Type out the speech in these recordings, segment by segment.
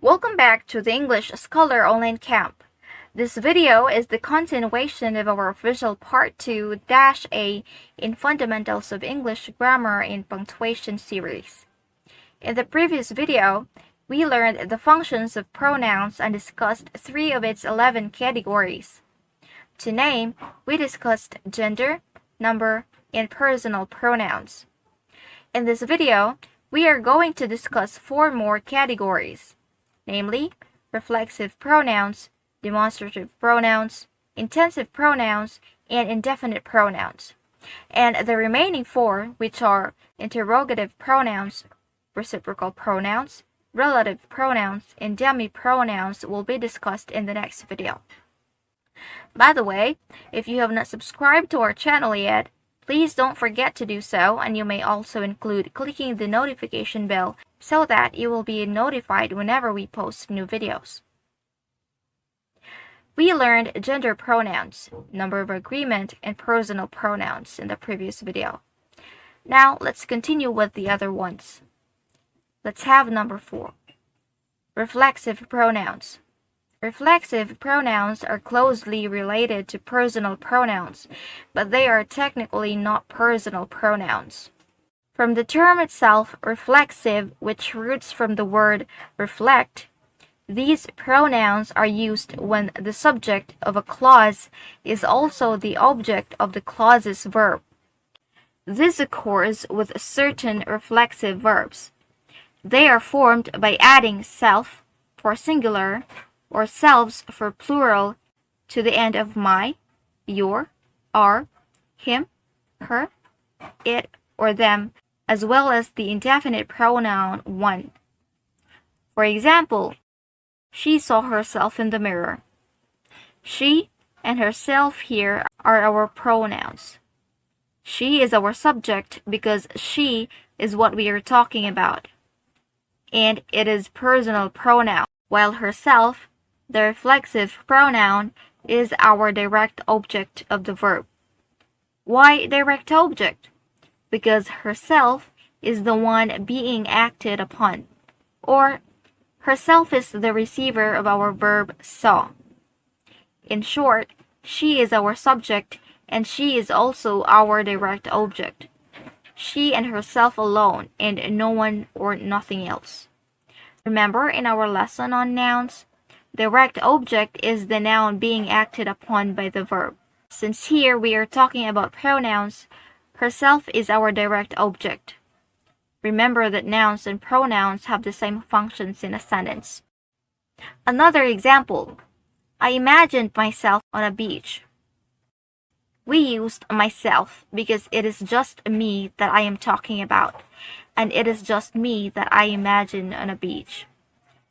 Welcome back to the English Scholar Online Camp. This video is the continuation of our official Part 2-A in Fundamentals of English Grammar and Punctuation series. In the previous video, we learned the functions of pronouns and discussed 3 of its 11 categories. To name, we discussed gender, number, and personal pronouns. In this video, we are going to discuss 4 more categories, namely reflexive pronouns, demonstrative pronouns, intensive pronouns, and indefinite pronouns. And the remaining 4, which are interrogative pronouns, reciprocal pronouns, relative pronouns, and demi-pronouns, will be discussed in the next video. By the way, if you have not subscribed to our channel yet, please don't forget to do so, and you may also include clicking the notification bell so that you will be notified whenever we post new videos. We learned gender pronouns, number of agreement, and personal pronouns in the previous video. Now let's continue with the other ones. Let's have number 4. Reflexive pronouns. Reflexive pronouns are closely related to personal pronouns, but they are technically not personal pronouns. From the term itself, reflexive, which roots from the word reflect, these pronouns are used when the subject of a clause is also the object of the clause's verb. This occurs with certain reflexive verbs. They are formed by adding self for singular or selves for plural to the end of my, your, our, him, her, it, or them, as well as the indefinite pronoun one. For example, she saw herself in the mirror. She and herself here are our pronouns. She is our subject because she is what we are talking about, and it is personal pronoun, while herself, the reflexive pronoun, is our direct object of the verb. Why direct object? Because herself is the one being acted upon, or herself is the receiver of our verb saw. In short, she is our subject and she is also our direct object. She and herself alone, and no one or nothing else. Remember in our lesson on nouns, direct object is the noun being acted upon by the verb. Since here we are talking about pronouns, herself is our direct object. Remember that nouns and pronouns have the same functions in a sentence. Another example, I imagined myself on a beach. We used myself because it is just me that I am talking about, and it is just me that I imagine on a beach.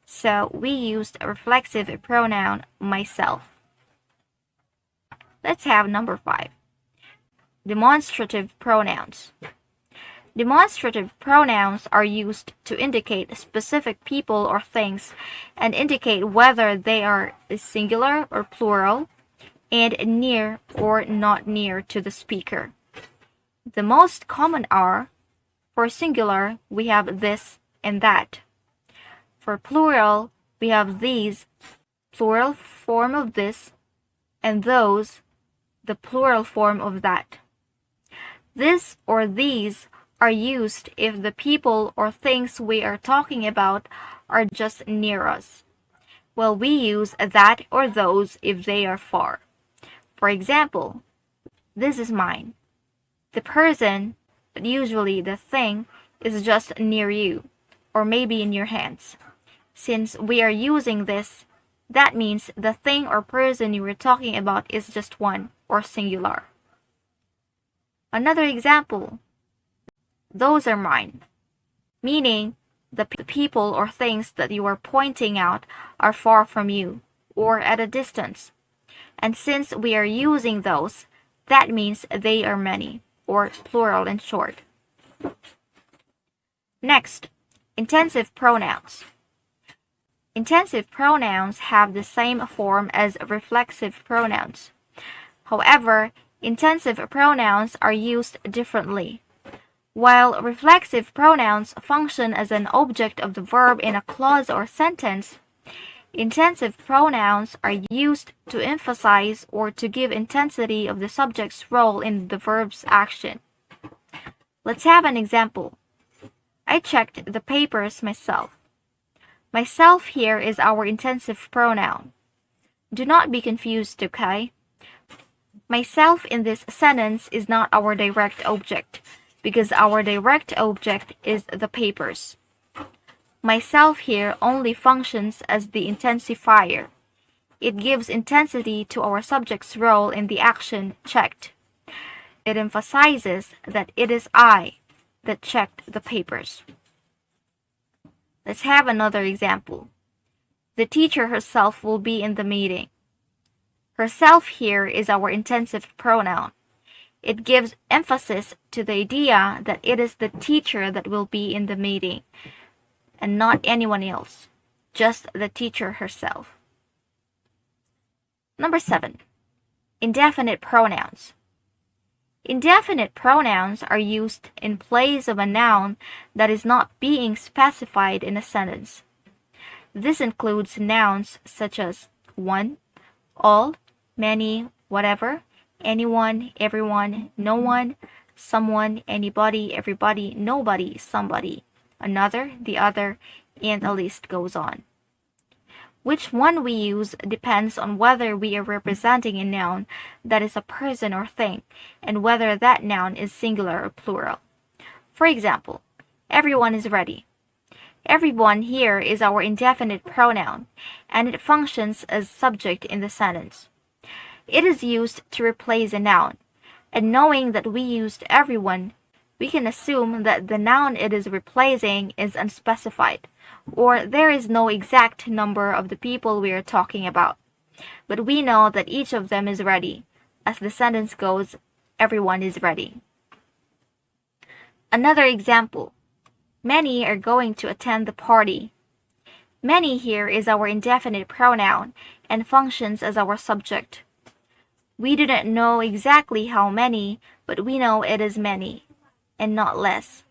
So we used a reflexive pronoun myself. Let's have number 5. Demonstrative pronouns. Demonstrative pronouns are used to indicate specific people or things and indicate whether they are singular or plural and near or not near to the speaker. The most common are, for singular, we have this and that. For plural, we have these, plural form of this, and those, the plural form of that. This or these are used if the people or things we are talking about are just near us, while we use that or those if they are far. For example, this is mine. The person, but usually the thing, is just near you, or maybe in your hands. Since we are using this, that means the thing or person you were talking about is just one, or singular. Another example, those are mine, meaning the people or things that you are pointing out are far from you, or at a distance. And since we are using those, that means they are many, or plural in short. Next, intensive pronouns. Intensive pronouns have the same form as reflexive pronouns. However, intensive pronouns are used differently. While reflexive pronouns function as an object of the verb in a clause or sentence, Intensive pronouns are used to emphasize or to give intensity of the subject's role in the verb's action. Let's have an example. I checked the papers myself. Myself here is our intensive pronoun. Do not be confused, okay? Myself in this sentence is not our direct object, because our direct object is the papers. Myself here only functions as the intensifier. It gives intensity to our subject's role in the action checked. It emphasizes that it is I that checked the papers. Let's have another example. The teacher herself will be in the meeting. Herself here is our intensive pronoun. It gives emphasis to the idea that it is the teacher that will be in the meeting, and not anyone else, just the teacher herself. Number 7. Indefinite pronouns. Indefinite pronouns are used in place of a noun that is not being specified in a sentence. This includes nouns such as one, all, many, whatever, anyone, everyone, no one, someone, anybody, everybody, nobody, somebody, another, the other, and the list goes on. Which one we use depends on whether we are representing a noun that is a person or thing, and whether that noun is singular or plural. For example, everyone is ready. Everyone here is our indefinite pronoun, and it functions as subject in the sentence. It is used to replace a noun, and knowing that we used everyone, we can assume that the noun it is replacing is unspecified, or there is no exact number of the people we are talking about. But we know that each of them is ready. As the sentence goes, everyone is ready. Another example. Many are going to attend the party. Many here is our indefinite pronoun and functions as our subject. We do not know exactly how many, but we know it is many, and not less.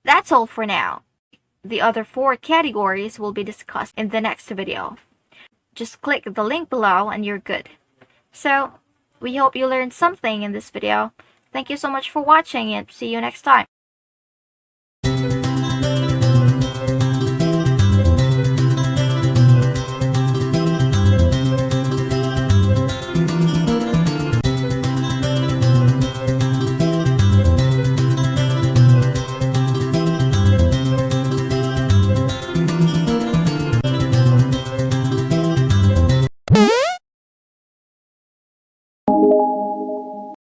That's all for now. The other 4 categories will be discussed in the next video. Just click the link below and you're good. So, we hope you learned something in this video. Thank you so much for watching and see you next time.